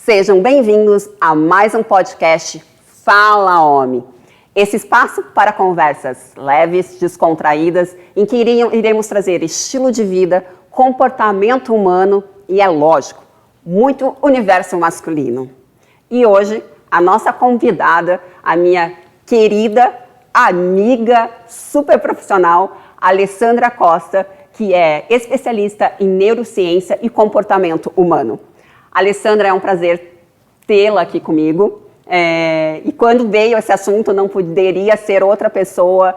Sejam bem-vindos a mais um podcast Fala Homem. Esse espaço para conversas leves, descontraídas, em que iremos trazer estilo de vida, comportamento humano e, é lógico, muito universo masculino. E hoje, a nossa convidada, a minha querida amiga super profissional, Alessandra Costa, que é especialista em neurociência e comportamento humano. Alessandra, é um prazer tê-la aqui comigo. E quando veio esse assunto, não poderia ser outra pessoa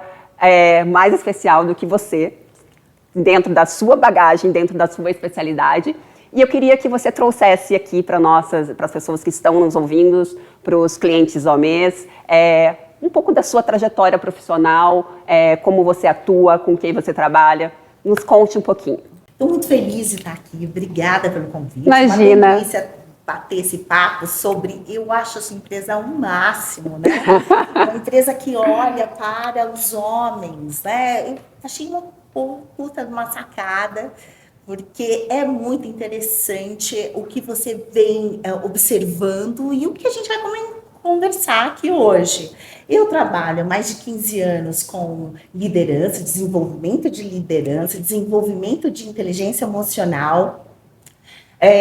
mais especial do que você, dentro da sua bagagem, dentro da sua especialidade. E eu queria que você trouxesse aqui para as pessoas que estão nos ouvindo, para os clientes homens, um pouco da sua trajetória profissional, como você atua, com quem você trabalha. Nos conte um pouquinho. Estou muito feliz de estar aqui. Obrigada pelo convite. Imagina. Uma delícia bater esse papo sobre... Eu acho essa empresa o máximo, né? Uma empresa que olha para os homens, né? Eu achei uma puta de uma sacada, porque é muito interessante o que você vem observando e o que a gente vai conversar aqui hoje. Eu trabalho há mais de 15 anos com liderança, desenvolvimento de liderança, desenvolvimento de inteligência emocional.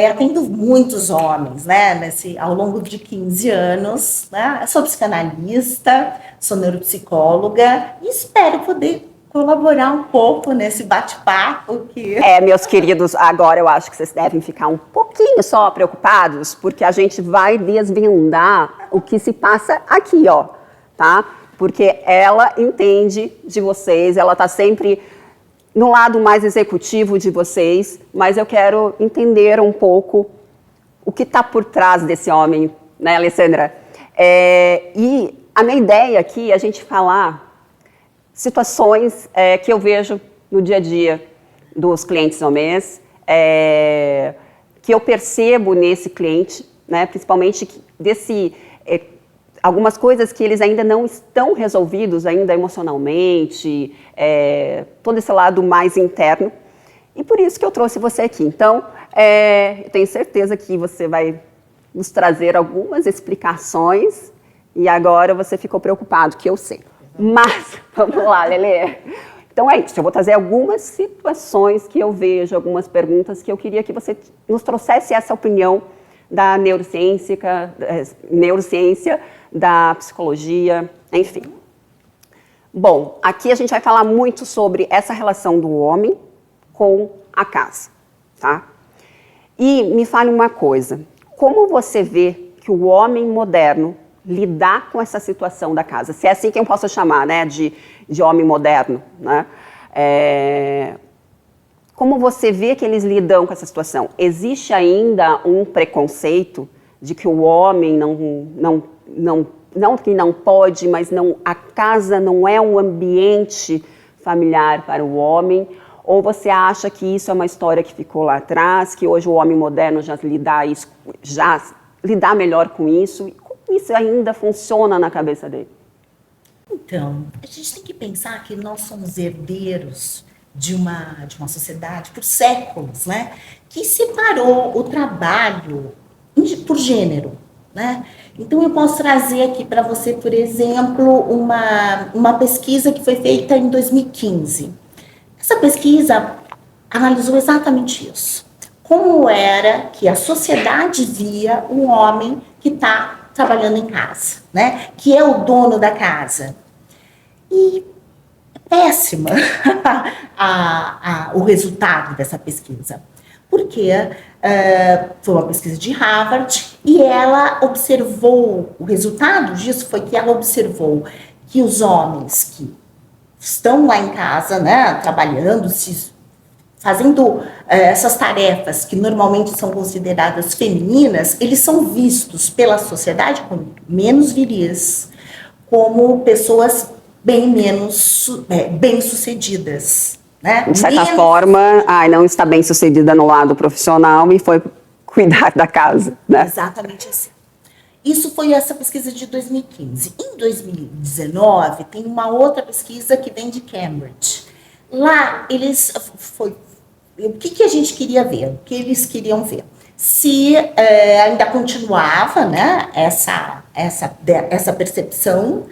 Atendo muitos homens, né, ao longo de 15 anos. Né? Sou psicanalista, sou neuropsicóloga e espero poder colaborar um pouco nesse bate-papo. Meus queridos, agora eu acho que vocês devem ficar um pouquinho só preocupados, porque a gente vai desvendar o que se passa aqui, ó, tá? Porque ela entende de vocês, ela tá sempre no lado mais executivo de vocês, mas eu quero entender um pouco o que está por trás desse homem, né, Alessandra? E a minha ideia aqui é a gente falar situações que eu vejo no dia a dia dos clientes homens, que eu percebo nesse cliente, né, principalmente algumas coisas que eles ainda não estão resolvidos ainda emocionalmente, todo esse lado mais interno. E por isso que eu trouxe você aqui. Então, eu tenho certeza que você vai nos trazer algumas explicações e agora você ficou preocupado, que eu sei. Mas, vamos lá, Lelê. Então é isso, eu vou trazer algumas situações que eu vejo, algumas perguntas que eu queria que você nos trouxesse essa opinião da neurociência, da psicologia, enfim. Bom, aqui a gente vai falar muito sobre essa relação do homem com a casa, tá? E me fale uma coisa, como você vê que o homem moderno lidar com essa situação da casa, se é assim que eu posso chamar, né, de homem moderno, né? Como você vê que eles lidam com essa situação? Existe ainda um preconceito de que o homem não que não pode, mas a casa não é um ambiente familiar para o homem? Ou você acha que isso é uma história que ficou lá atrás, que hoje o homem moderno já lidar melhor com isso? Isso ainda funciona na cabeça dele? Então, a gente tem que pensar que nós somos herdeiros de uma sociedade por séculos, né, que separou o trabalho por gênero, né? Então, eu posso trazer aqui para você, por exemplo, uma pesquisa que foi feita em 2015. Essa pesquisa analisou exatamente isso. Como era que a sociedade via um homem que está trabalhando em casa, né? Que é o dono da casa. E é péssima o resultado dessa pesquisa. Porque foi uma pesquisa de Harvard e ela observou, o resultado disso foi que ela observou que os homens que estão lá em casa, né, trabalhando, fazendo essas tarefas que normalmente são consideradas femininas, eles são vistos pela sociedade como menos viris, como pessoas bem menos bem-sucedidas. Né? De certa forma, não está bem-sucedida no lado profissional e foi cuidar da casa. Né? Exatamente assim. Isso foi essa pesquisa de 2015. Em 2019, tem uma outra pesquisa que vem de Cambridge. Lá, o que a gente queria ver? O que eles queriam ver? se ainda continuava, né, essa percepção,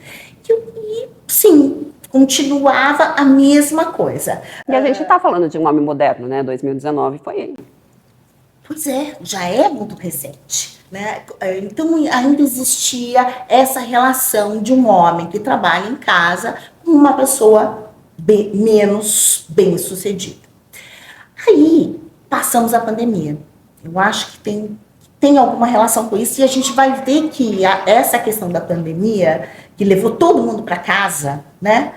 e sim, continuava a mesma coisa. E a gente está falando de um homem moderno, né? 2019 foi ele. Pois é, já é muito recente, né? Então ainda existia essa relação de um homem que trabalha em casa com uma pessoa menos bem-sucedida. Aí passamos a pandemia. Eu acho que tem alguma relação com isso, e a gente vai ver que essa questão da pandemia, que levou todo mundo para casa, né,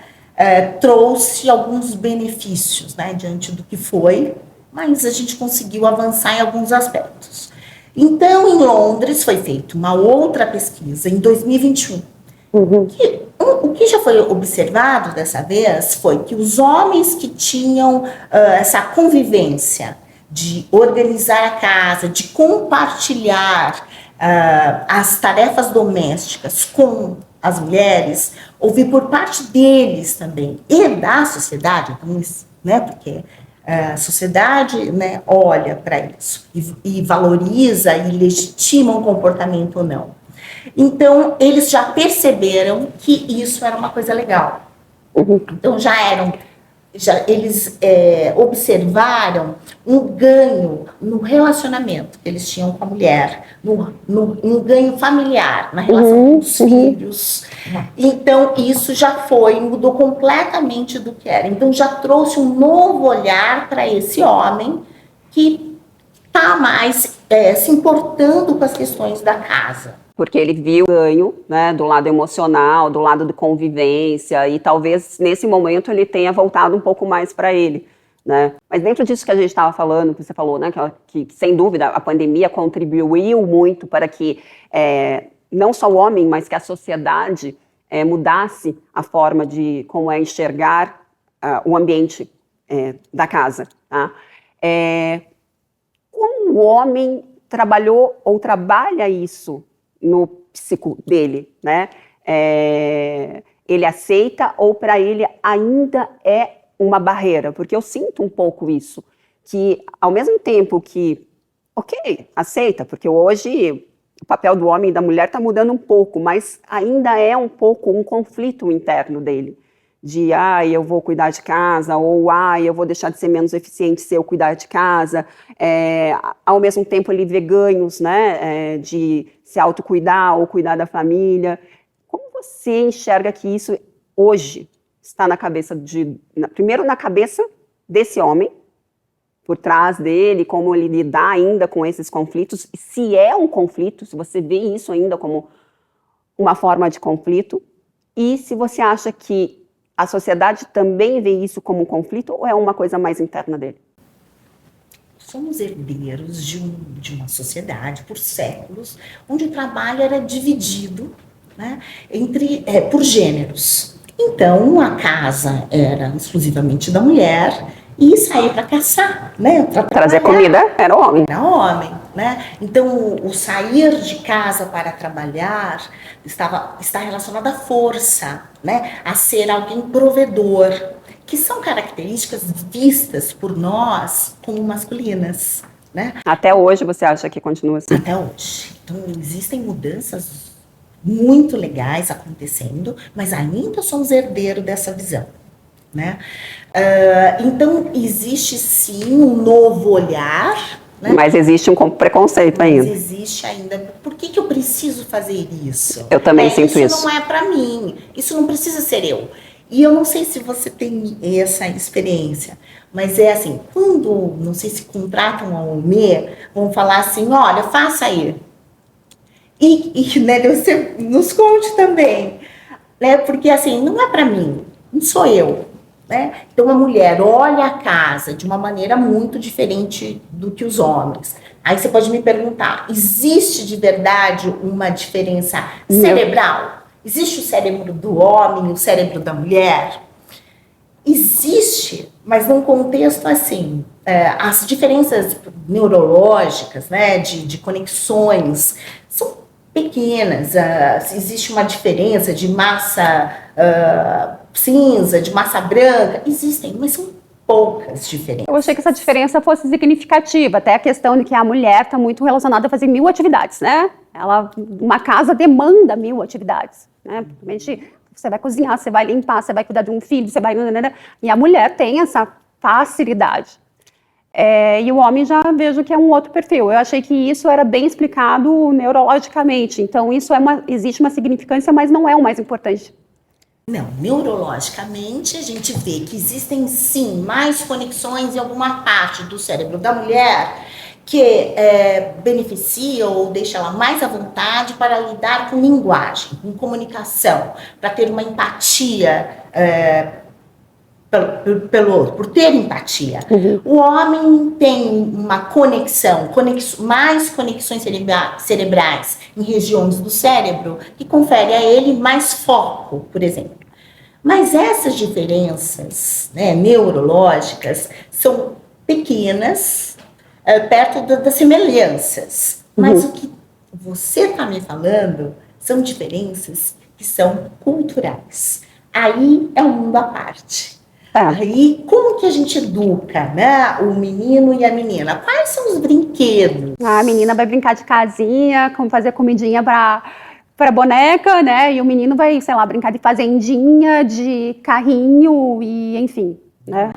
trouxe alguns benefícios, né, diante do que foi, mas a gente conseguiu avançar em alguns aspectos. Então, em Londres, foi feita uma outra pesquisa, em 2021. O que já foi observado dessa vez foi que os homens que tinham essa convivência de organizar a casa, de compartilhar as tarefas domésticas com as mulheres, houve por parte deles também, e da sociedade, então, né, porque a sociedade, né, olha para isso e valoriza e legitima um comportamento ou não. Então, eles já perceberam que isso era uma coisa legal. Então, eles observaram um ganho no relacionamento que eles tinham com a mulher, um ganho familiar, na relação com os filhos. Então, isso já mudou completamente do que era. Então, já trouxe um novo olhar para esse homem que está mais se importando com as questões da casa. Porque ele viu o ganho, né, do lado emocional, do lado de convivência, e talvez nesse momento ele tenha voltado um pouco mais para ele, né? Mas dentro disso que a gente estava falando, que você falou, né, que sem dúvida a pandemia contribuiu muito para que não só o homem, mas que a sociedade mudasse a forma de como é enxergar o ambiente da casa, tá? Como o homem trabalhou ou trabalha isso no psico dele, né? Ele aceita ou para ele ainda é uma barreira? Porque eu sinto um pouco isso, que ao mesmo tempo que, ok, aceita, porque hoje o papel do homem e da mulher está mudando um pouco, mas ainda é um pouco um conflito interno dele, de eu vou cuidar de casa, ou eu vou deixar de ser menos eficiente se eu cuidar de casa. Ao mesmo tempo ele vê ganhos, né, de se autocuidar ou cuidar da família. Como você enxerga que isso hoje está na cabeça primeiro na cabeça desse homem, por trás dele, como ele lidar ainda com esses conflitos, se é um conflito, se você vê isso ainda como uma forma de conflito, e se você acha que a sociedade também vê isso como um conflito ou é uma coisa mais interna dele? Somos herdeiros de uma sociedade, por séculos, onde o trabalho era dividido, né, por gêneros. Então, a casa era exclusivamente da mulher e sair para caçar, né? Trazer comida era homem. Era homem, né? Então, o sair de casa para trabalhar está relacionado à força, né? A ser alguém provedor, que são características vistas por nós como masculinas, né? Até hoje você acha que continua assim? Até hoje. Então, existem mudanças muito legais acontecendo, mas ainda somos herdeiros dessa visão, né? Então, existe sim um novo olhar, né? Mas existe um preconceito ainda. Mas existe ainda. Por que eu preciso fazer isso? Eu também sinto isso. Isso não é para mim. Isso não precisa ser eu. E eu não sei se você tem essa experiência, mas é assim, quando, não sei se contratam a OME, vão falar assim, olha, faça aí. Né, você nos conte também, né? Porque assim, não é para mim, não sou eu, né? Então a mulher olha a casa de uma maneira muito diferente do que os homens. Aí você pode me perguntar, existe de verdade uma diferença cerebral? Existe o cérebro do homem e o cérebro da mulher? Existe, mas num contexto assim, as diferenças neurológicas, né, de conexões, são pequenas. Existe uma diferença de massa cinza, de massa branca, existem, mas são poucas diferenças. Eu achei que essa diferença fosse significativa, até a questão de que a mulher está muito relacionada a fazer 1000 atividades, né? Uma casa demanda 1000 atividades, né? Principalmente você vai cozinhar, você vai limpar, você vai cuidar de um filho, você vai... E a mulher tem essa facilidade. E o homem já vejo que é um outro perfil. Eu achei que isso era bem explicado neurologicamente. Então, isso existe uma significância, mas não é o mais importante. Não, neurologicamente a gente vê que existem sim mais conexões em alguma parte do cérebro da mulher que beneficia ou deixa ela mais à vontade para lidar com linguagem, com comunicação, para ter uma empatia pelo outro, por ter empatia. Uhum. O homem tem uma mais conexões cerebrais em regiões do cérebro que confere a ele mais foco, por exemplo. Mas essas diferenças, né, neurológicas são pequenas, perto das semelhanças. Mas o que você está me falando são diferenças que são culturais. Aí é um mundo à parte. Aí, como que a gente educa, né, o menino e a menina? Quais são os brinquedos? A menina vai brincar de casinha, como fazer comidinha para boneca, né? E o menino vai, sei lá, brincar de fazendinha, de carrinho e enfim, né?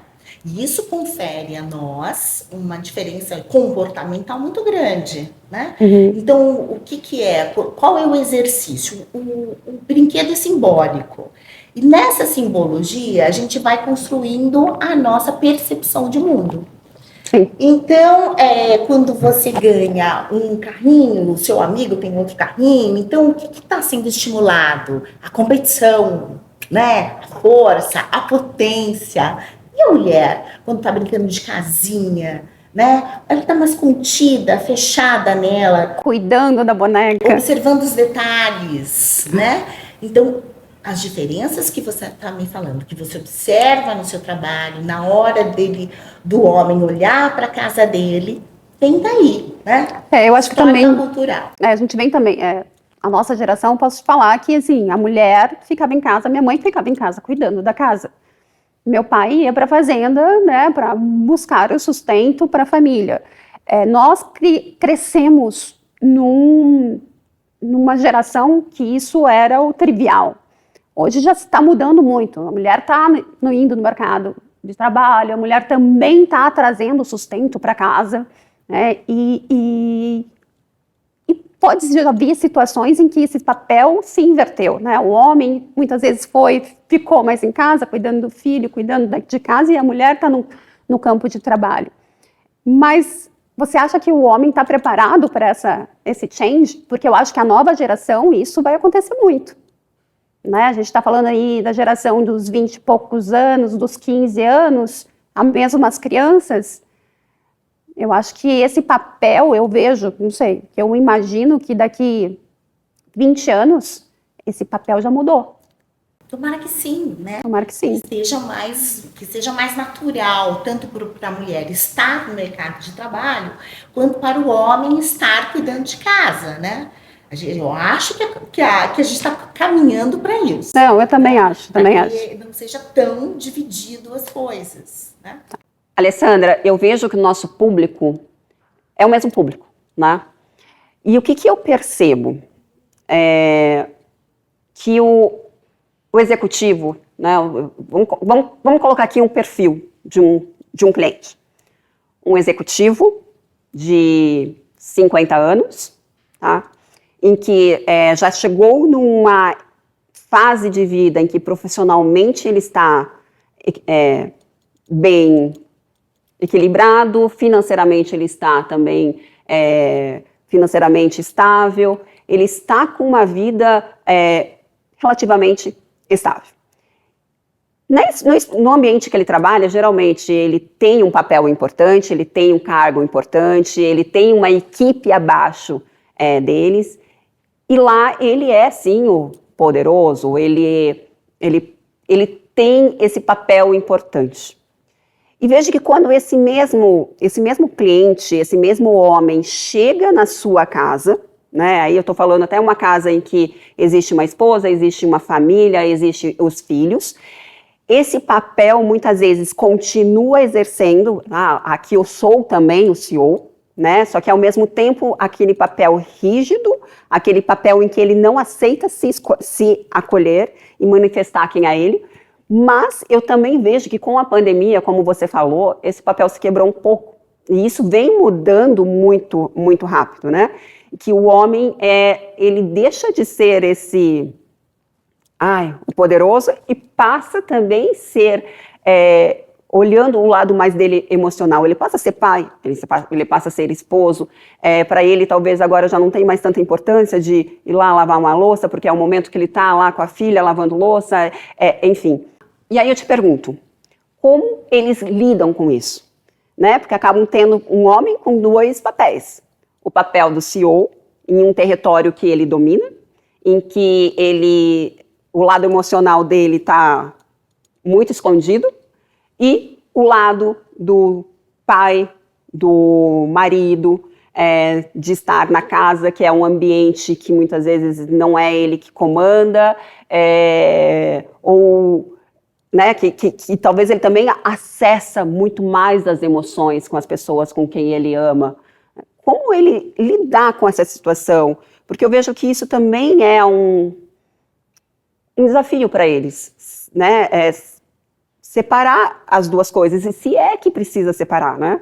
E isso confere a nós uma diferença comportamental muito grande, né? Então, o que é? Qual é o exercício? O brinquedo é simbólico. E nessa simbologia, a gente vai construindo a nossa percepção de mundo. Sim. Então, quando você ganha um carrinho, o seu amigo tem outro carrinho, então o que está sendo estimulado? A competição, né? A força, a potência. E a mulher, quando está brincando de casinha, né? Ela está mais contida, fechada nela. Cuidando da boneca. Observando os detalhes, né? Então, as diferenças que você está me falando, que você observa no seu trabalho, na hora do homem olhar para a casa dele, tem daí, né? Eu acho que também... cultural. A gente vem também... a nossa geração, posso te falar que, assim, a mulher ficava em casa, minha mãe ficava em casa, cuidando da casa. Meu pai ia para a fazenda, né, para buscar o sustento para a família. Nós crescemos numa geração que isso era o trivial. Hoje já está mudando muito. A mulher está indo no mercado de trabalho, a mulher também está trazendo sustento para casa, né, e pode haver situações em que esse papel se inverteu, né? O homem muitas vezes ficou mais em casa, cuidando do filho, cuidando de casa, e a mulher está no campo de trabalho. Mas você acha que o homem está preparado para esse change? Porque eu acho que a nova geração, isso vai acontecer muito. Né? A gente está falando aí da geração dos 20 e poucos anos, dos 15 anos, mesmo as crianças. Eu acho que esse papel, eu vejo, não sei, eu imagino que daqui 20 anos, esse papel já mudou. Tomara que sim, né? Tomara que sim. Que seja mais natural, tanto para a mulher estar no mercado de trabalho, quanto para o homem estar cuidando de casa, né? Eu acho que a gente está caminhando para isso. Não, eu também acho, que não seja tão dividido as coisas, né? Alessandra, eu vejo que o nosso público é o mesmo público, né? E o que eu percebo é que o executivo, né? Vamos colocar aqui um perfil de um cliente. Um executivo de 50 anos, tá? Em que já chegou numa fase de vida em que profissionalmente ele está bem equilibrado, financeiramente ele está também financeiramente estável, ele está com uma vida relativamente estável. No ambiente que ele trabalha, geralmente ele tem um papel importante, ele tem um cargo importante, ele tem uma equipe abaixo deles, e lá ele é sim o poderoso, ele tem esse papel importante. E veja que quando esse mesmo cliente, esse mesmo homem chega na sua casa, né, aí eu estou falando até uma casa em que existe uma esposa, existe uma família, existem os filhos, esse papel muitas vezes continua exercendo, aqui eu sou também o CEO, né? Só que ao mesmo tempo aquele papel rígido, aquele papel em que ele não aceita se acolher e manifestar quem é ele, mas eu também vejo que com a pandemia, como você falou, esse papel se quebrou um pouco, e isso vem mudando muito, muito rápido, né? Que o homem, ele deixa de ser esse... o poderoso, e passa também a ser, olhando o lado mais dele emocional, ele passa a ser pai, ele passa a ser esposo, para ele talvez agora já não tem mais tanta importância de ir lá lavar uma louça, porque é o momento que ele está lá com a filha lavando louça, enfim. E aí eu te pergunto, como eles lidam com isso? Né? Porque acabam tendo um homem com 2 papéis, o papel do CEO em um território que ele domina, em que o lado emocional dele está muito escondido, e o lado do pai, do marido, de estar na casa, que é um ambiente que muitas vezes não é ele que comanda, ou né, que talvez ele também acessa muito mais das emoções com as pessoas com quem ele ama. Como ele lidar com essa situação? Porque eu vejo que isso também é um desafio para eles, né? Separar as 2 coisas, e se é que precisa separar, né?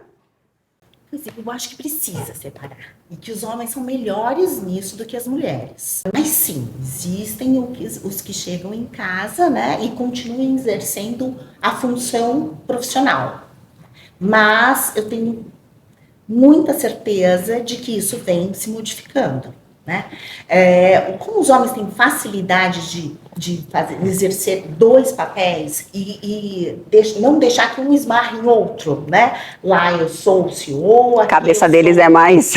Pois é, eu acho que precisa separar. E que os homens são melhores nisso do que as mulheres. Mas sim, existem os que chegam em casa, né, e continuam exercendo a função profissional. Mas eu tenho muita certeza de que isso vem se modificando, né? Como os homens têm facilidade de exercer 2 papéis e não deixar que um esmarre em outro, né? Lá eu sou o CEO, a cabeça deles é mais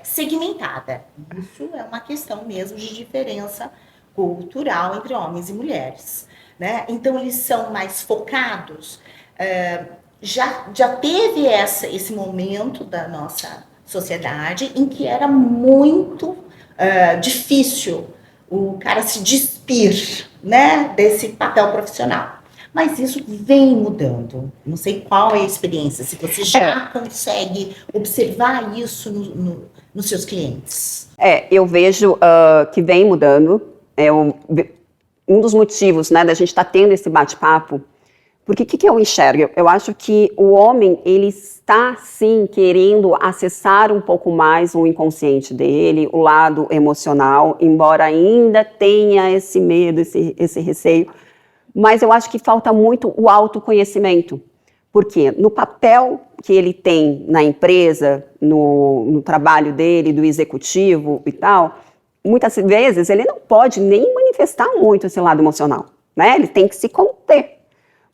segmentada. Isso é uma questão mesmo de diferença cultural entre homens e mulheres, né? Então eles são mais focados. Já teve esse momento da nossa sociedade em que era muito difícil o cara se despir, né, desse papel profissional. Mas isso vem mudando. Não sei qual é a experiência, se você já consegue observar isso nos seus clientes. Eu vejo que vem mudando. Um dos motivos, né, da gente estar tendo esse bate-papo, porque o que eu enxergo? Eu acho que o homem, ele está, sim, querendo acessar um pouco mais o inconsciente dele, o lado emocional, embora ainda tenha esse medo, esse receio. Mas eu acho que falta muito o autoconhecimento. Porque no papel que ele tem na empresa, no trabalho dele, do executivo e tal, muitas vezes ele não pode nem manifestar muito esse lado emocional, né? Ele tem que se conter.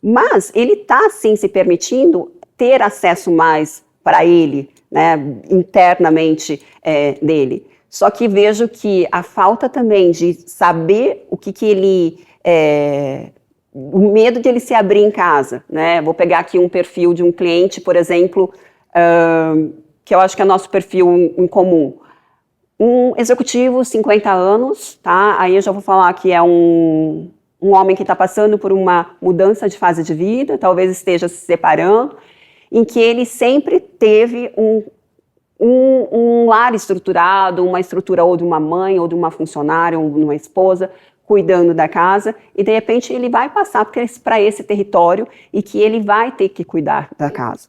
Mas ele está, sim, se permitindo ter acesso mais para ele, né, internamente dele. Só que vejo que a falta também de saber o que ele... o medo de ele se abrir em casa, né? Vou pegar aqui um perfil de um cliente, por exemplo, que eu acho que é nosso perfil em comum. Um executivo, 50 anos, tá? Aí eu já vou falar que é um homem que está passando por uma mudança de fase de vida, talvez esteja se separando, em que ele sempre teve um lar estruturado, uma estrutura ou de uma mãe, ou de uma funcionária, ou de uma esposa, cuidando da casa, e de repente ele vai passar para esse território e que ele vai ter que cuidar da casa.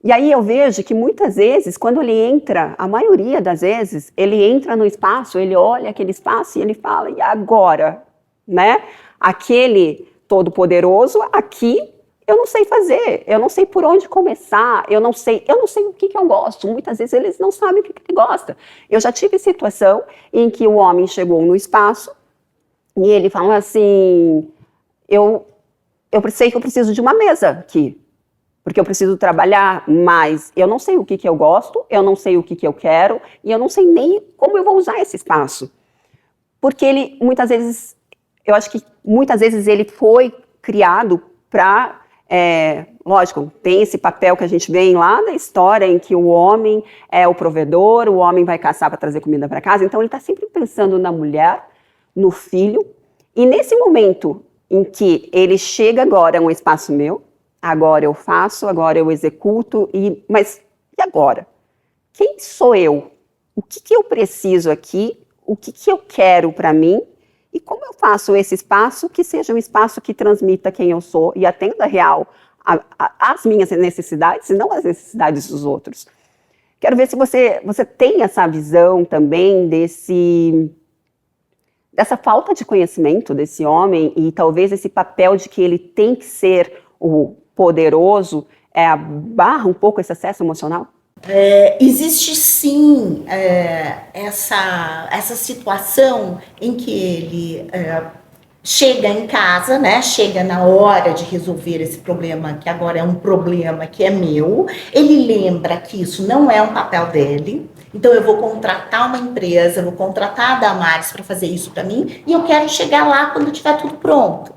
E aí eu vejo que muitas vezes, quando ele entra, a maioria das vezes, ele entra no espaço, ele olha aquele espaço e ele fala, e agora? Né? Aquele todo-poderoso, aqui eu não sei fazer, eu não sei por onde começar, eu não sei o que eu gosto. Muitas vezes eles não sabem o que ele gosta. Eu já tive situação em que o homem chegou no espaço e ele fala assim, eu sei que eu preciso de uma mesa aqui, porque eu preciso trabalhar mais. Eu não sei o que eu gosto, eu não sei o que eu quero, e eu não sei nem como eu vou usar esse espaço. Porque ele, muitas vezes, eu acho que muitas vezes ele foi criado para... lógico, tem esse papel que a gente vê lá da história em que o homem é o provedor, o homem vai caçar para trazer comida para casa, então ele está sempre pensando na mulher, no filho, e nesse momento em que ele chega agora, é um espaço meu, agora eu faço, agora eu executo, mas e agora? Quem sou eu? O que eu preciso aqui? O que eu quero para mim? E como eu faço esse espaço que seja um espaço que transmita quem eu sou e atenda real às minhas necessidades e não às necessidades dos outros. Quero ver se você tem essa visão também dessa falta de conhecimento desse homem e talvez esse papel de que ele tem que ser o poderoso, barra um pouco esse excesso emocional? Existe sim essa situação em que ele chega em casa, né? Chega na hora de resolver esse problema, que agora é um problema que é meu. Ele lembra que isso não é um papel dele. Então eu vou contratar uma empresa, vou contratar a Damares para fazer isso para mim e eu quero chegar lá quando tiver tudo pronto.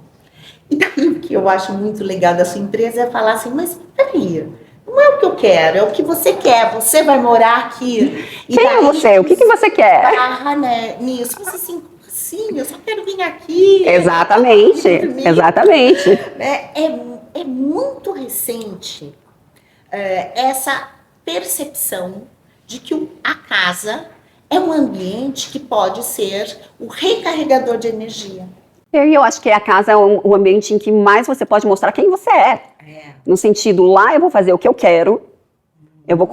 E daí o que eu acho muito legal da sua empresa é falar assim, mas peraí, não é o que eu quero, é o que você quer. Você vai morar aqui. E quem é você? O que você quer? Né, nisso. Você assim, eu só quero vir aqui. Exatamente, exatamente. É muito recente essa percepção de que a casa é um ambiente que pode ser o recarregador de energia. E eu acho que a casa é o ambiente em que mais você pode mostrar quem você é. No sentido, lá eu vou fazer o que eu quero, eu vou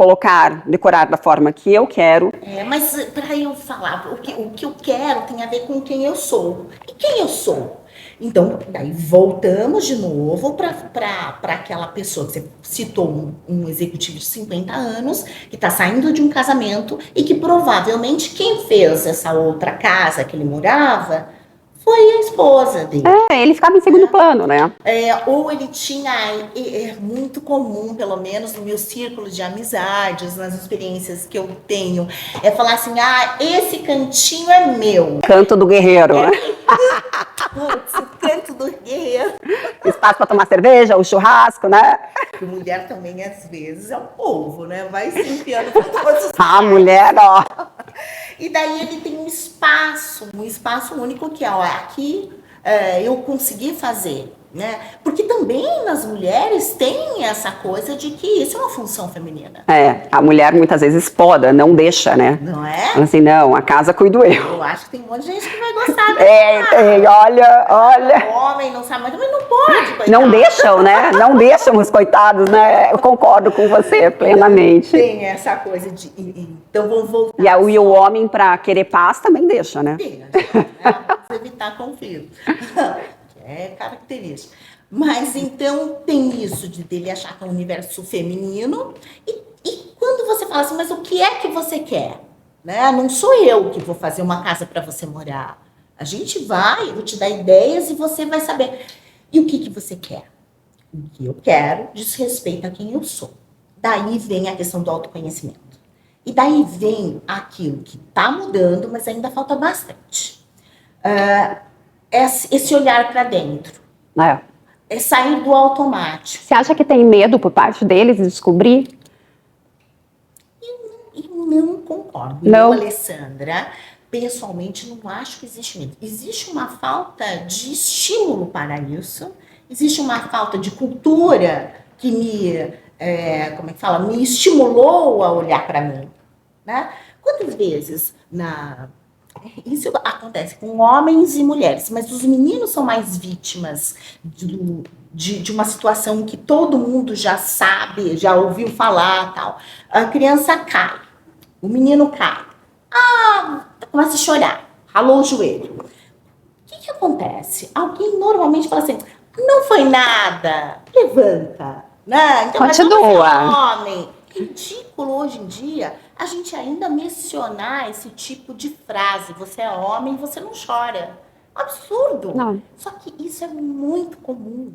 decorar da forma que eu quero. Mas para eu falar, o que eu quero tem a ver com quem eu sou. E quem eu sou? Então, daí voltamos de novo para aquela pessoa que você citou, um executivo de 50 anos, que está saindo de um casamento e que provavelmente quem fez essa outra casa que ele morava foi a esposa dele. Ele ficava em segundo plano, né? Ou ele tinha, é muito comum, pelo menos no meu círculo de amizades, nas experiências que eu tenho, falar assim, esse cantinho é meu. Canto do guerreiro, né? O canto do guerreiro. Espaço para tomar cerveja, o churrasco, né? Porque mulher também, às vezes, é um povo, né? Vai se enfiando por todos os A mulher, ó. E daí ele tem um espaço único que aqui eu consegui fazer, né? Porque também nas mulheres tem essa coisa de que isso é uma função feminina. A mulher muitas vezes poda, não deixa, né? Não é? Assim, não, a casa cuido eu. Eu acho que tem um monte de gente que vai gostar Tem, olha. O homem não sabe, mas também não pode, coitado. Não deixam, né? Não deixam os coitados, né? Eu concordo com você plenamente. Tem essa coisa de... Então vamos voltar. E o homem, pra querer paz, também deixa, né? Vamos evitar conflito. É característica. Mas então tem isso de dele achar que é um universo feminino. E quando você fala assim, mas o que é que você quer? Né? Não sou eu que vou fazer uma casa para você morar. A gente vai, eu vou te dar ideias e você vai saber. E o que você quer? O que eu quero diz respeito a quem eu sou. Daí vem a questão do autoconhecimento. E daí vem aquilo que está mudando, mas ainda falta bastante. Esse olhar para dentro. É sair do automático. Você acha que tem medo por parte deles de descobrir? Eu não concordo. Não. Eu, Alessandra, pessoalmente, não acho que existe medo. Existe uma falta de estímulo para isso. Existe uma falta de cultura que me estimulou a olhar para mim. Né? Quantas vezes isso acontece com homens e mulheres, mas os meninos são mais vítimas de uma situação que todo mundo já sabe, já ouviu falar, tal. A criança cai, o menino cai, começa a chorar, ralou o joelho. O que acontece? Alguém normalmente fala assim, não foi nada, levanta, né? Então, continua. Homem, ridículo hoje em dia a gente ainda mencionar esse tipo de frase, você é homem, você não chora. Absurdo. Não. Só que isso é muito comum.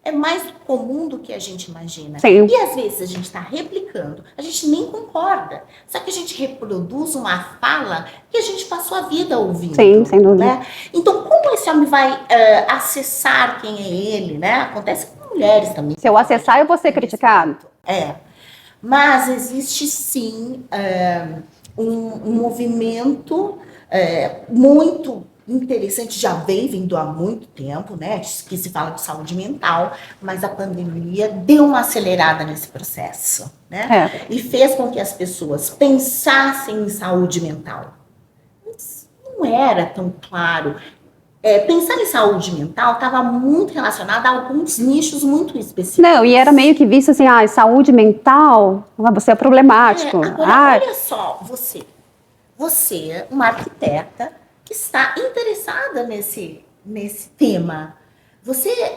É mais comum do que a gente imagina. Sim. E às vezes a gente está replicando, a gente nem concorda. Só que a gente reproduz uma fala que a gente passou a vida ouvindo. Sim, sem dúvida. Né? Então, como esse homem vai acessar quem é ele, né? Acontece com mulheres também. Se eu acessar, eu vou ser criticado. Mas existe sim um movimento muito interessante, já vem vindo há muito tempo, né? Que se fala de saúde mental, mas a pandemia deu uma acelerada nesse processo, né? E fez com que as pessoas pensassem em saúde mental. Mas não era tão claro. Pensar em saúde mental estava muito relacionado a alguns nichos muito específicos. Não, e era meio que visto assim, saúde mental, você é problemático. Agora, olha só, você, uma arquiteta que está interessada nesse tema. Você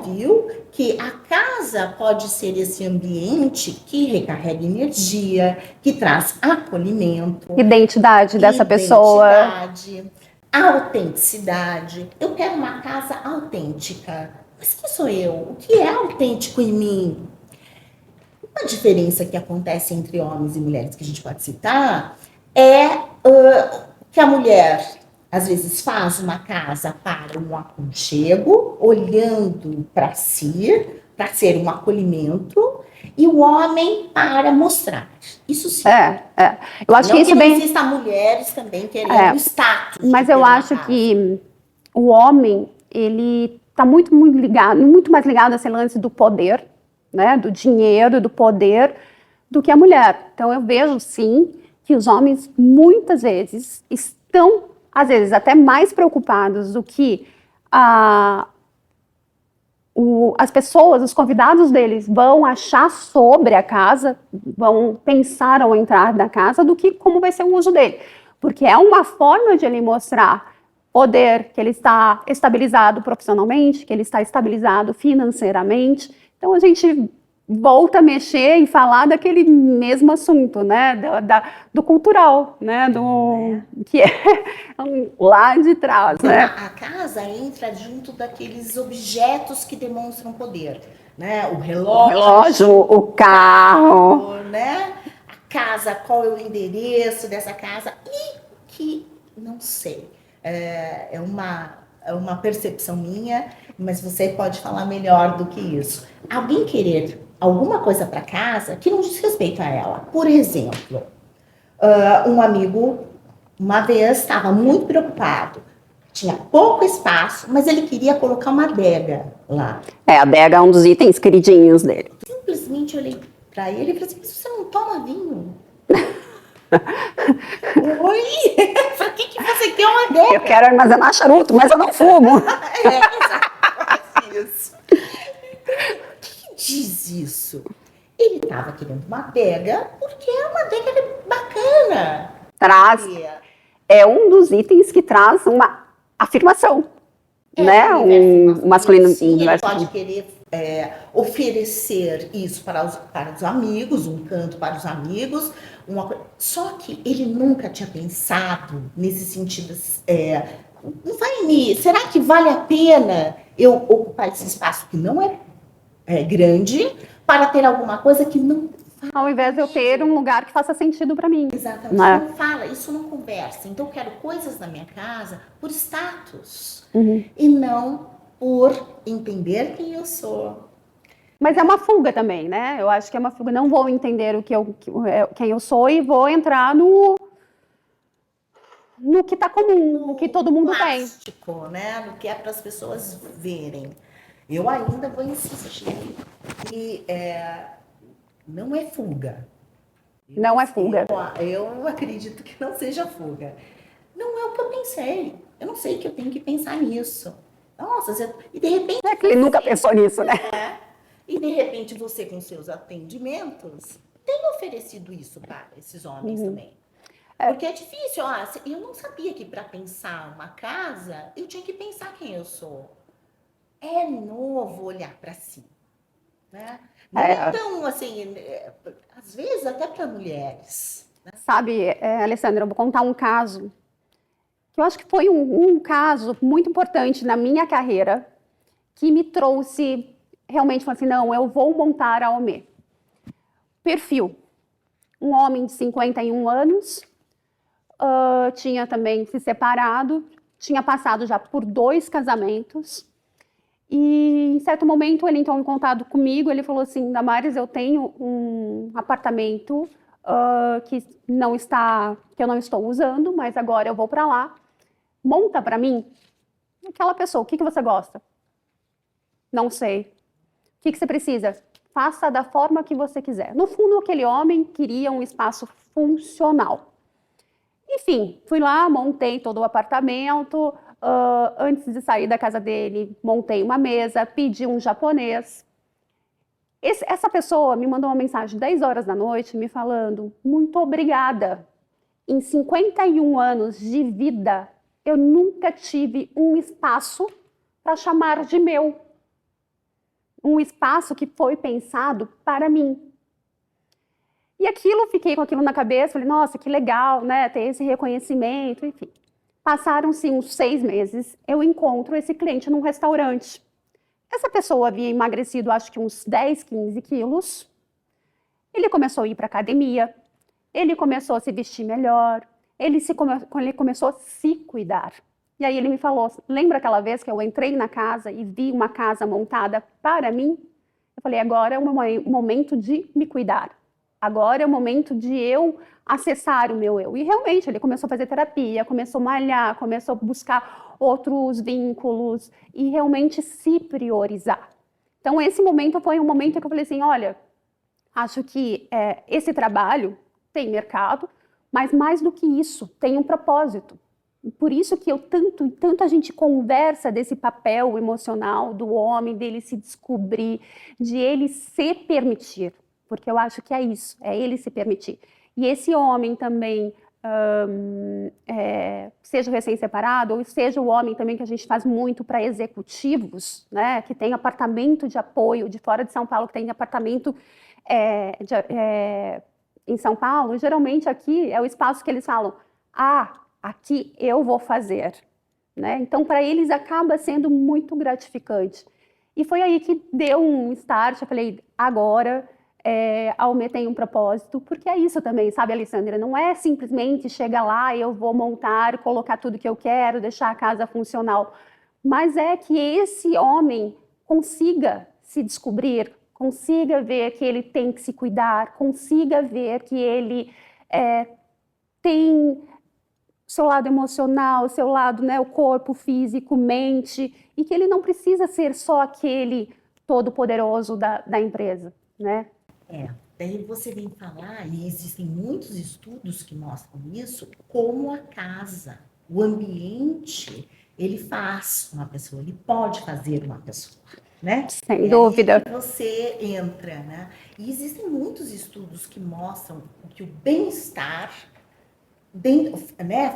viu que a casa pode ser esse ambiente que recarrega energia, que traz acolhimento. Identidade dessa pessoa. Autenticidade. Eu quero uma casa autêntica. Mas quem sou eu? O que é autêntico em mim? Uma diferença que acontece entre homens e mulheres que a gente pode citar é que a mulher, às vezes, faz uma casa para um aconchego, olhando para si, para ser um acolhimento, e o homem para mostrar. Isso sim. Eu acho que isso não existem mulheres também querendo status. Mas eu acho que o homem, ele está muito mais ligado a esse lance do poder, né, do dinheiro, do poder, do que a mulher. Então eu vejo sim que os homens muitas vezes estão, às vezes, até mais preocupados do que as pessoas, os convidados deles vão achar sobre a casa, vão pensar ao entrar na casa, do que como vai ser o uso dele. Porque é uma forma de ele mostrar poder, que ele está estabilizado profissionalmente, que ele está estabilizado financeiramente. Então a gente volta a mexer e falar daquele mesmo assunto, né, do cultural, né, que é lá de trás, né. A casa entra junto daqueles objetos que demonstram poder, né, o relógio, o carro, né, a casa, qual é o endereço dessa casa, e que, não sei, é uma percepção minha, mas você pode falar melhor do que isso. Alguém querer alguma coisa para casa que não diz respeito a ela. Por exemplo, um amigo, uma vez, estava muito preocupado. Tinha pouco espaço, mas ele queria colocar uma adega lá. A adega é um dos itens queridinhos dele. Simplesmente olhei para ele e falei assim, mas você não toma vinho? Oi? Pra que você quer uma adega? Eu quero armazenar charuto, mas eu não fumo. Exatamente isso. O que diz isso? Ele estava querendo uma adega porque uma adega é bacana. É um dos itens que traz uma afirmação, né? Um masculino. Sim, ele pode querer oferecer isso para os amigos, um canto para os amigos. Só que ele nunca tinha pensado nesse sentido. Será que vale a pena eu ocupar esse espaço que não é grande para ter alguma coisa que não... Ao invés de eu ter um lugar que faça sentido para mim. Exatamente. Não fala, isso não conversa. Então eu quero coisas na minha casa por status. E não por entender quem eu sou. Mas é uma fuga também, né? Eu acho que é uma fuga. Não vou entender quem eu sou e vou entrar no que está comum, no que todo mundo plástico, tem. Né? No que é para as pessoas verem. Eu ainda vou insistir que não é fuga. Não é fuga. Eu acredito que não seja fuga. Não é o que eu pensei. Eu não sei que eu tenho que pensar nisso. Nossa, e de repente... É que ele nunca pensou nisso, né? E de repente você, com seus atendimentos, tem oferecido isso para esses homens também. Porque é difícil. Eu não sabia que para pensar uma casa, eu tinha que pensar quem eu sou. É novo olhar para si. Né? Não é tão assim, às vezes até para mulheres. Né? Sabe, Alessandra, eu vou contar um caso que eu acho que foi um caso muito importante na minha carreira, que me trouxe realmente, falei assim, não, eu vou montar a Omê. Perfil, um homem de 51 anos, tinha também se separado, tinha passado já por 2 casamentos, e em certo momento ele entrou em contato comigo, ele falou assim, Damares, eu tenho um apartamento que eu não estou usando, mas agora eu vou para lá, monta para mim. Aquela pessoa, o que você gosta? Não sei. O que você precisa? Faça da forma que você quiser. No fundo, aquele homem queria um espaço funcional. Enfim, fui lá, montei todo o apartamento. Antes de sair da casa dele, montei uma mesa, pedi um japonês. Essa pessoa me mandou uma mensagem 10 horas da noite me falando: muito obrigada. Em 51 anos de vida, eu nunca tive um espaço para chamar de meu. Um espaço que foi pensado para mim. E fiquei com aquilo na cabeça, falei, nossa, que legal, né, ter esse reconhecimento, enfim. Passaram-se uns 6 meses, eu encontro esse cliente num restaurante. Essa pessoa havia emagrecido, acho que uns 10, 15 quilos. Ele começou a ir para academia, ele começou a se vestir melhor, ele começou a se cuidar. E aí ele me falou, lembra aquela vez que eu entrei na casa e vi uma casa montada para mim? Eu falei, agora é o momento de me cuidar. Agora é o momento de eu acessar o meu eu. E realmente ele começou a fazer terapia, começou a malhar, começou a buscar outros vínculos e realmente se priorizar. Então esse momento foi um momento que eu falei assim, olha, acho que esse trabalho tem mercado, mas mais do que isso, tem um propósito. Por isso que tanto a gente conversa desse papel emocional do homem, dele se descobrir, de ele se permitir, porque eu acho que é isso, é ele se permitir. E esse homem também, seja o recém-separado, ou seja o homem também que a gente faz muito para executivos, né, que tem apartamento de apoio de fora de São Paulo, que tem apartamento em São Paulo, geralmente aqui é o espaço que eles falam, aqui eu vou fazer, né? Então, para eles acaba sendo muito gratificante. E foi aí que deu um start, eu falei, agora a Almê tem um propósito, porque é isso também, sabe, Alessandra? Não é simplesmente chegar lá, eu vou montar, colocar tudo que eu quero, deixar a casa funcional, mas é que esse homem consiga se descobrir, consiga ver que ele tem que se cuidar, consiga ver que ele tem seu lado emocional, seu lado, né, o corpo, físico, mente, e que ele não precisa ser só aquele todo-poderoso da empresa, né? Daí você vem falar, e existem muitos estudos que mostram isso, como a casa, o ambiente, ele faz uma pessoa, ele pode fazer uma pessoa, né? Sem dúvida. Aí que você entra, né? E existem muitos estudos que mostram que o bem-estar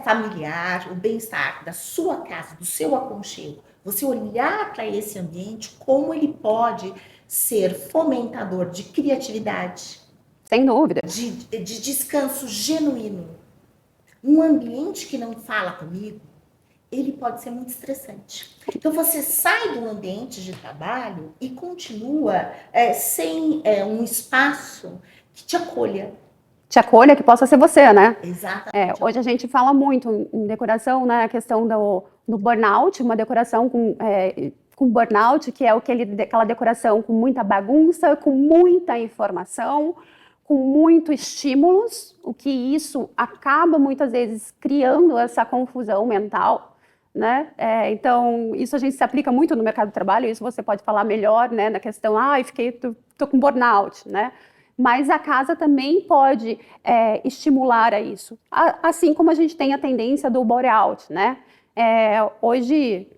familiar, o bem-estar da sua casa, do seu aconchego, você olhar para esse ambiente, como ele pode ser fomentador de criatividade, sem dúvida, de descanso genuíno. Um ambiente que não fala comigo, ele pode ser muito estressante. Então você sai do ambiente de trabalho e continua sem um espaço que te acolha. Que possa ser você, né? Exatamente. Hoje a gente fala muito em decoração, né, a questão do burnout, uma decoração com burnout, que é aquela decoração com muita bagunça, com muita informação, com muitos estímulos, o que isso acaba muitas vezes criando essa confusão mental, né? Então, isso a gente se aplica muito no mercado de trabalho, isso você pode falar melhor, né, na questão, tô com burnout, né? Mas a casa também pode estimular a isso. Assim como a gente tem a tendência do bore-out, né? Hoje,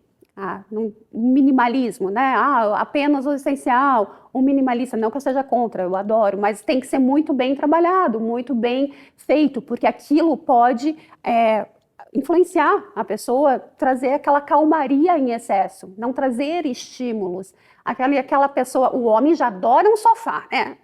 no minimalismo, né? Apenas o essencial, o minimalista, não que eu seja contra, eu adoro, mas tem que ser muito bem trabalhado, muito bem feito, porque aquilo pode influenciar a pessoa, trazer aquela calmaria em excesso, não trazer estímulos. Aquela pessoa, o homem já adora um sofá, né?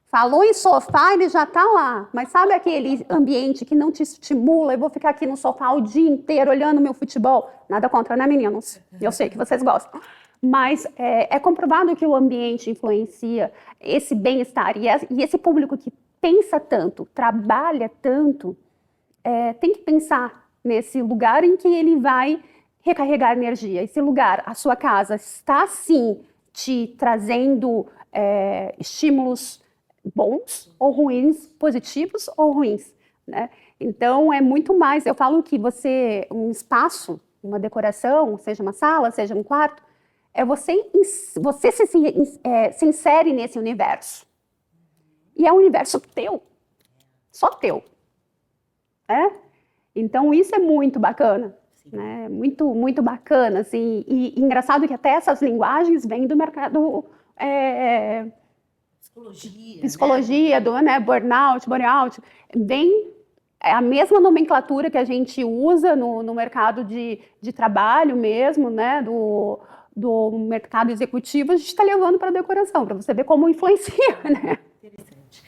Falou em sofá, ele já está lá. Mas sabe aquele ambiente que não te estimula? Eu vou ficar aqui no sofá o dia inteiro olhando meu futebol. Nada contra, né, meninos? Eu sei que vocês gostam. Mas é comprovado que o ambiente influencia esse bem-estar. E esse público que pensa tanto, trabalha tanto, tem que pensar nesse lugar em que ele vai recarregar energia. Esse lugar, a sua casa, está sim te trazendo estímulos bons ou ruins, positivos ou ruins, né? Então é muito mais, eu falo que um espaço uma decoração, seja uma sala, seja um quarto, você se insere nesse universo. E é um universo teu, só teu. Então, isso é muito bacana. Né? Muito, muito bacana. Assim, e engraçado que até essas linguagens vêm do mercado... Psicologia, né? Burnout, bem a mesma nomenclatura que a gente usa no mercado de trabalho mesmo, né? Do mercado executivo, a gente está levando para a decoração, para você ver como influencia, né? Interessante.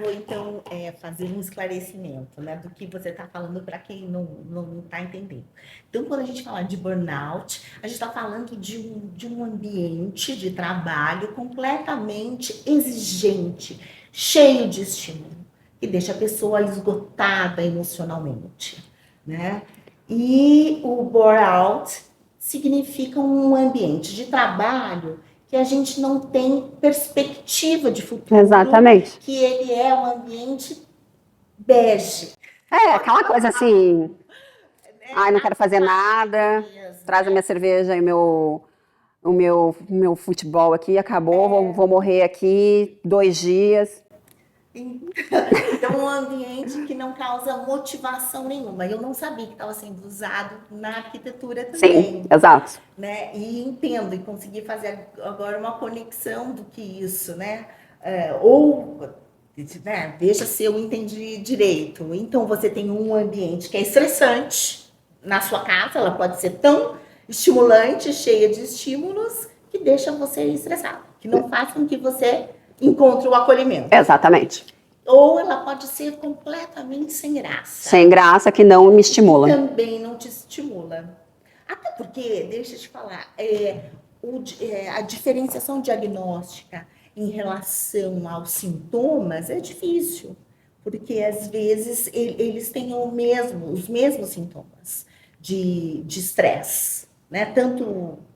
Vou então fazer um esclarecimento, né, do que você está falando para quem não está entendendo. Então, quando a gente fala de burnout, a gente está falando de um ambiente de trabalho completamente exigente, cheio de estímulo, que deixa a pessoa esgotada emocionalmente, né? E o burnout significa um ambiente de trabalho que a gente não tem perspectiva de futuro. Exatamente. Que ele é um ambiente bege. Aquela coisa assim, não quero fazer nada, traz a minha cerveja e o meu futebol aqui, acabou, vou morrer aqui 2 dias. Então, um ambiente que não causa motivação nenhuma. Eu não sabia que estava sendo usado na arquitetura também. Sim, exato. Né? E entendo, e consegui fazer agora uma conexão do que isso, né? Deixa se eu entendi direito. Então, você tem um ambiente que é estressante na sua casa, ela pode ser tão estimulante, cheia de estímulos, que deixa você estressado, que não faz com que você encontre o acolhimento. Exatamente. Ou ela pode ser completamente sem graça. Sem graça, que não me estimula. Que também não te estimula. Até porque, deixa eu te falar, a diferenciação diagnóstica em relação aos sintomas é difícil, porque às vezes eles têm os mesmos sintomas de estresse, né? Tanto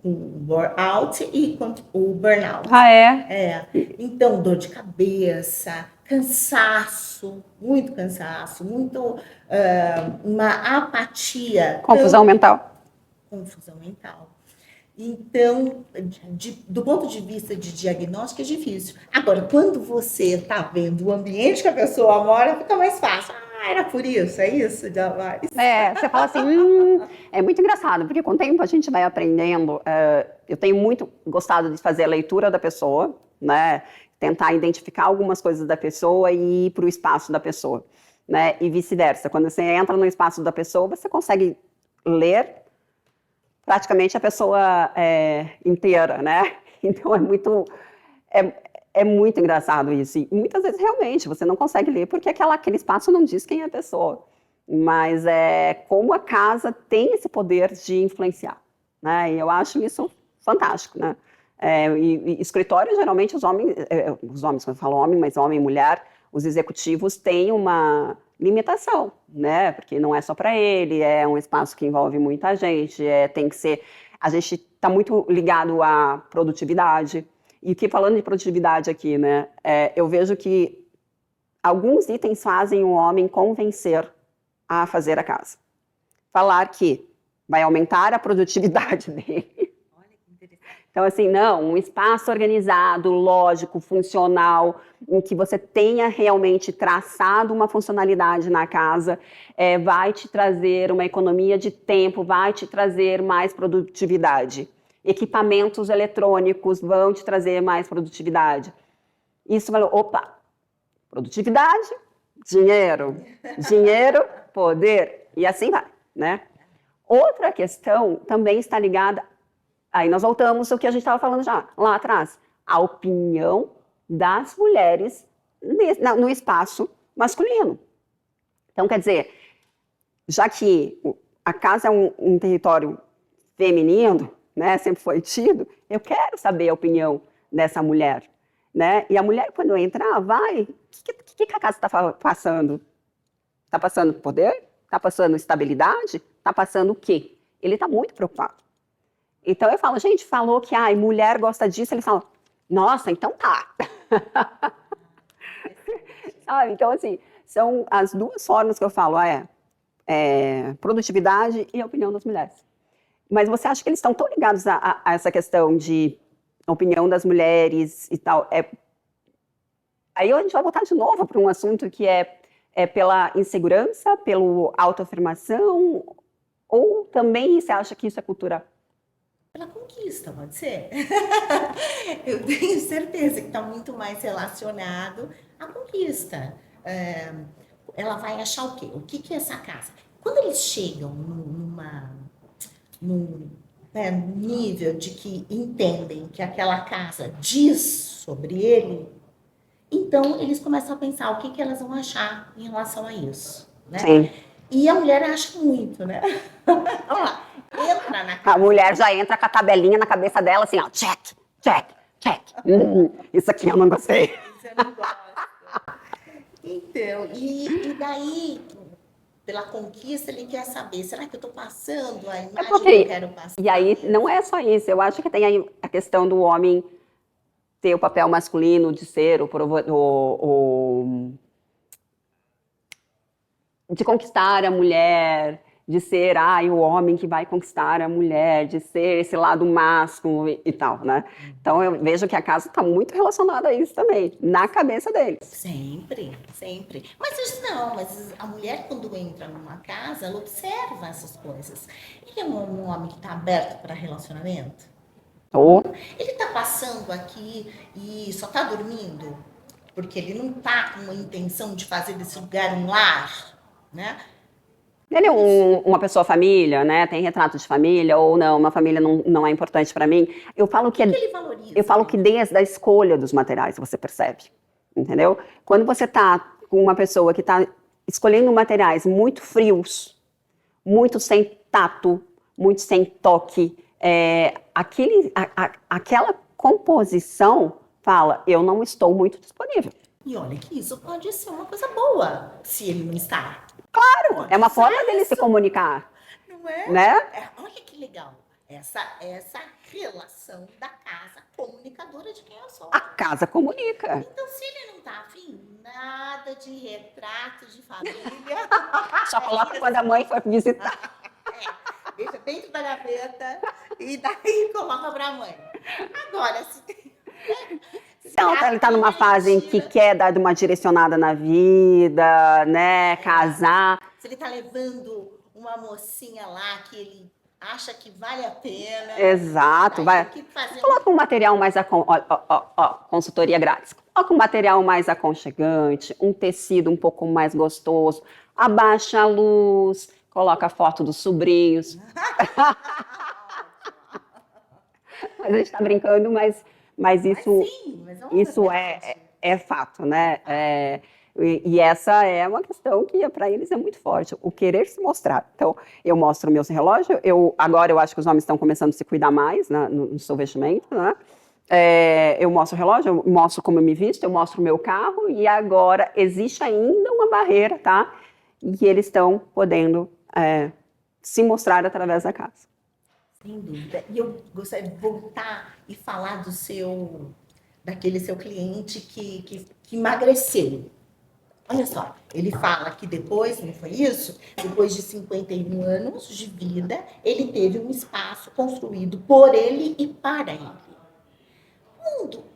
o burnout quanto o burnout. Então, dor de cabeça, cansaço, muito uma apatia. Confusão mental. Então, do ponto de vista de diagnóstico, é difícil. Agora, quando você está vendo o ambiente que a pessoa mora, fica mais fácil. Era por isso, é isso, Damares? Você fala assim, é muito engraçado, porque com o tempo a gente vai aprendendo. Eu tenho muito gostado de fazer a leitura da pessoa, né? Tentar identificar algumas coisas da pessoa e ir para o espaço da pessoa, né? E vice-versa. Quando você entra no espaço da pessoa, você consegue ler praticamente a pessoa inteira, né? Então é muito engraçado isso. E muitas vezes realmente você não consegue ler porque aquele espaço não diz quem é a pessoa. Mas como a casa tem esse poder de influenciar, né? E eu acho isso fantástico, né? E escritório, geralmente, os homens, quando eu falo homem, mas homem e mulher, os executivos têm uma limitação, né? Porque não é só para ele, é um espaço que envolve muita gente, tem que ser... A gente está muito ligado à produtividade. E que falando de produtividade aqui, né? Eu vejo que alguns itens fazem o homem convencer a fazer a casa. Falar que vai aumentar a produtividade dele. Então, assim, não, um espaço organizado, lógico, funcional, em que você tenha realmente traçado uma funcionalidade na casa, vai te trazer uma economia de tempo, vai te trazer mais produtividade. Equipamentos eletrônicos vão te trazer mais produtividade. Isso vai, produtividade, dinheiro, poder, e assim vai, né? Outra questão também está ligada. Aí nós voltamos ao que a gente estava falando já, lá atrás. A opinião das mulheres no espaço masculino. Então, quer dizer, já que a casa é um território feminino, né, sempre foi tido, eu quero saber a opinião dessa mulher. Né? E a mulher, quando entrar, vai... O que a casa está passando? Está passando poder? Está passando estabilidade? Está passando o quê? Ele está muito preocupado. Então eu falo, gente, falou que mulher gosta disso, ele fala, nossa, então tá. Sabe? Então, assim, são as duas formas que eu falo, produtividade e a opinião das mulheres. Mas você acha que eles estão tão ligados a essa questão de opinião das mulheres e tal? Aí a gente vai voltar de novo para um assunto que é pela insegurança, pela autoafirmação, ou também você acha que isso é cultura? Pela conquista, pode ser? Eu tenho certeza que está muito mais relacionado à conquista. Ela vai achar o quê? O que que é essa casa? Quando eles chegam num nível de que entendem que aquela casa diz sobre ele, então eles começam a pensar o que que elas vão achar em relação a isso, né? Sim. E a mulher acha muito, né? Olha lá, entra na A casa. mulher já entra com a tabelinha na cabeça dela, assim, ó, check, check, check. Isso aqui eu não gostei. Você não gosta. Então, e daí, pela conquista, ele quer saber, será que eu estou passando a imagem que eu quero passar? E aí, não é só isso, eu acho que tem aí a questão do homem ter o papel masculino de ser de conquistar a mulher, de ser o homem que vai conquistar a mulher, de ser esse lado másculo e tal, né? Então eu vejo que a casa está muito relacionada a isso também, na cabeça deles. Sempre, sempre. Mas a mulher quando entra numa casa, ela observa essas coisas. Ele é um homem que está aberto para relacionamento? Ou Ele está passando aqui e só está dormindo? Porque ele não está com uma intenção de fazer desse lugar um lar, né? ele é uma pessoa família, né? Tem retrato de família ou não? Uma família não é importante para mim. Eu falo que ele valoriza? eu falo que desde a escolha dos materiais você percebe, entendeu? Quando você tá com uma pessoa que tá escolhendo materiais muito frios, muito sem tato, muito sem toque, aquela composição fala, eu não estou muito disponível. E olha que isso pode ser uma coisa boa, se ele não está. Claro, é uma forma dele se comunicar. Não é? Né? Olha que legal. Essa relação da casa comunicadora de quem eu sou. A casa comunica. Então, se ele não tá afim, nada de retrato de família. Só coloca quando a mãe for visitar. Deixa dentro da gaveta e daí coloca pra mãe. Agora, Então, ele tá numa fase em que quer dar uma direcionada na vida, né? Casar. Se ele tá levando uma mocinha lá que ele acha que vale a pena. Exato. Coloca um material mais... consultoria grátis. Coloca um material mais aconchegante, um tecido um pouco mais gostoso. Abaixa a luz, coloca a foto dos sobrinhos. Mas a gente tá brincando, mas isso é fato, né? E essa é uma questão que para eles é muito forte, o querer se mostrar. Então, eu mostro o meu relógio, agora eu acho que os homens estão começando a se cuidar mais, né, no seu vestimento, né? Eu mostro o relógio, eu mostro como eu me visto, eu mostro o meu carro, e agora existe ainda uma barreira, tá? E eles estão podendo se mostrar através da casa. Sem dúvida. E eu gostaria de voltar e falar daquele seu cliente que emagreceu. Olha só, ele fala que depois, não foi isso? Depois de 51 anos de vida, ele teve um espaço construído por ele e para ele.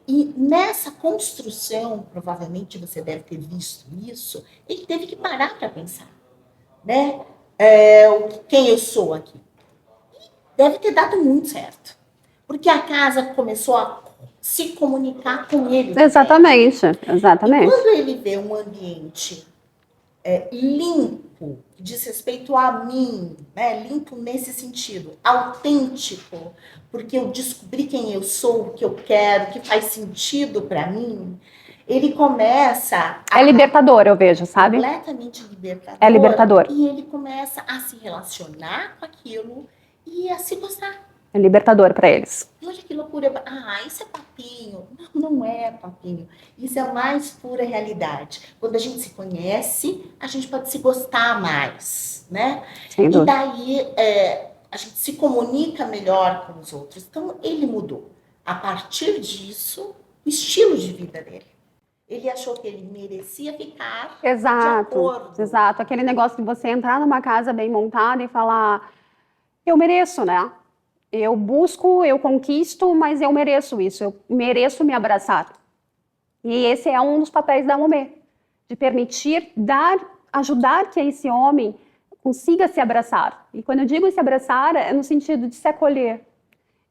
E nessa construção, provavelmente você deve ter visto isso, ele teve que parar para pensar, né? Quem eu sou aqui? Deve ter dado muito certo. Porque a casa começou a se comunicar com ele. Exatamente. E quando ele vê um ambiente limpo, que diz respeito a mim, né? Limpo nesse sentido, autêntico, porque eu descobri quem eu sou, o que eu quero, o que faz sentido para mim, ele começa É libertador, eu vejo, sabe? Completamente libertador. É libertador. E ele começa a se relacionar com aquilo e a se gostar. É libertador para eles. Olha que loucura. Isso é papinho. Não é papinho. Isso é a mais pura realidade. Quando a gente se conhece, a gente pode se gostar mais, né? Sem dúvida. E daí a gente se comunica melhor com os outros. Então, ele mudou. A partir disso, o estilo de vida dele. Ele achou que ele merecia ficar de acordo. Exato. Aquele negócio de você entrar numa casa bem montada e falar, eu mereço, né? Eu busco, eu conquisto, mas eu mereço isso, eu mereço me abraçar. E esse é um dos papéis da Lomé, de permitir, ajudar que esse homem consiga se abraçar. E quando eu digo se abraçar, é no sentido de se acolher,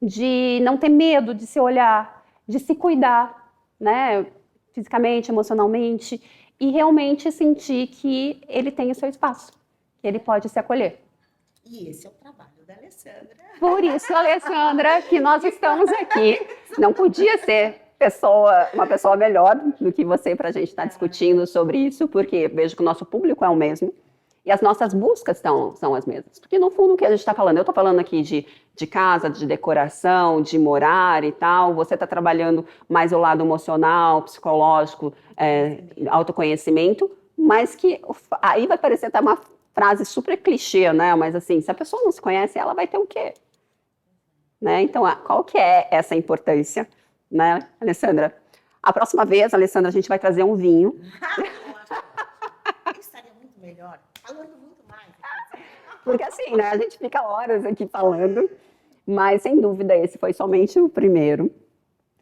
de não ter medo de se olhar, de se cuidar, né, fisicamente, emocionalmente, e realmente sentir que ele tem o seu espaço, que ele pode se acolher. E esse é o trabalho da Alessandra. Por isso, Alessandra, que nós estamos aqui. Não podia ser uma pessoa melhor do que você para a gente estar discutindo sobre isso, porque vejo que o nosso público é o mesmo e as nossas buscas são as mesmas. Porque, no fundo, o que a gente está falando, eu estou falando aqui de casa, de decoração, de morar e tal, você está trabalhando mais o lado emocional, psicológico, autoconhecimento, mas que aí vai parecer até uma frase super clichê, né? Mas assim, se a pessoa não se conhece, ela vai ter o quê? Né? Então, qual que é essa importância, né, Alessandra? A próxima vez, Alessandra, a gente vai trazer um vinho. Eu estaria muito melhor, falando muito mais. Porque assim, né, a gente fica horas aqui falando, mas sem dúvida esse foi somente o primeiro,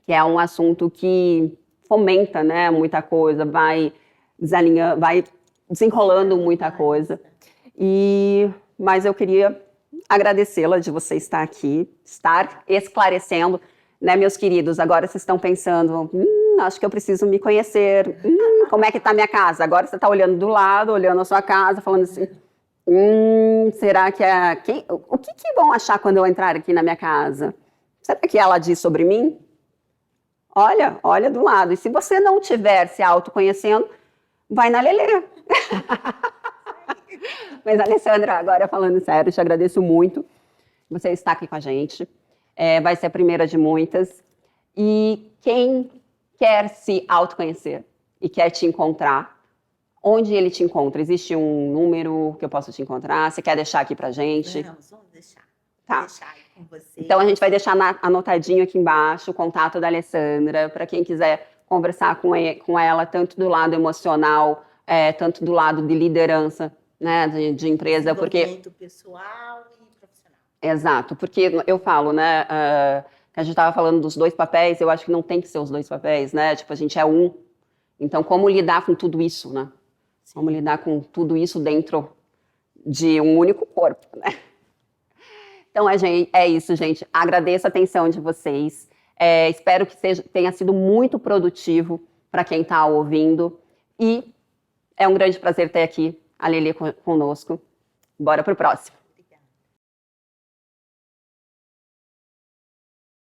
que é um assunto que fomenta, né, muita coisa, vai desalinhando, vai desenrolando muita coisa. Mas eu queria agradecê-la de você estar aqui, estar esclarecendo, né, meus queridos? Agora vocês estão pensando, acho que eu preciso me conhecer, como é que está a minha casa? Agora você está olhando do lado, olhando a sua casa, falando assim, será que o que vão achar quando eu entrar aqui na minha casa? Será que ela diz sobre mim? Olha do lado. E se você não estiver se autoconhecendo, vai na Lelê. Mas, Alessandra, agora falando sério, te agradeço muito você estar aqui com a gente. Vai ser a primeira de muitas. E quem quer se autoconhecer e quer te encontrar, onde ele te encontra? Existe um número que eu possa te encontrar? Você quer deixar aqui pra gente? Vamos deixar. Tá. Vou deixar aí com você. Então, a gente vai deixar anotadinho aqui embaixo o contato da Alessandra, para quem quiser conversar com ela, tanto do lado emocional, tanto do lado de liderança, né, de empresa, porque Desenvolvimento pessoal e profissional. Exato, porque eu falo, né, que a gente estava falando dos dois papéis, eu acho que não tem que ser os dois papéis, né, tipo, a gente é um, então como lidar com tudo isso, né, como lidar com tudo isso dentro de um único corpo, né. Então é isso, gente, agradeço a atenção de vocês, espero que tenha sido muito produtivo para quem está ouvindo, e é um grande prazer ter aqui a Lelê conosco. Bora pro próximo.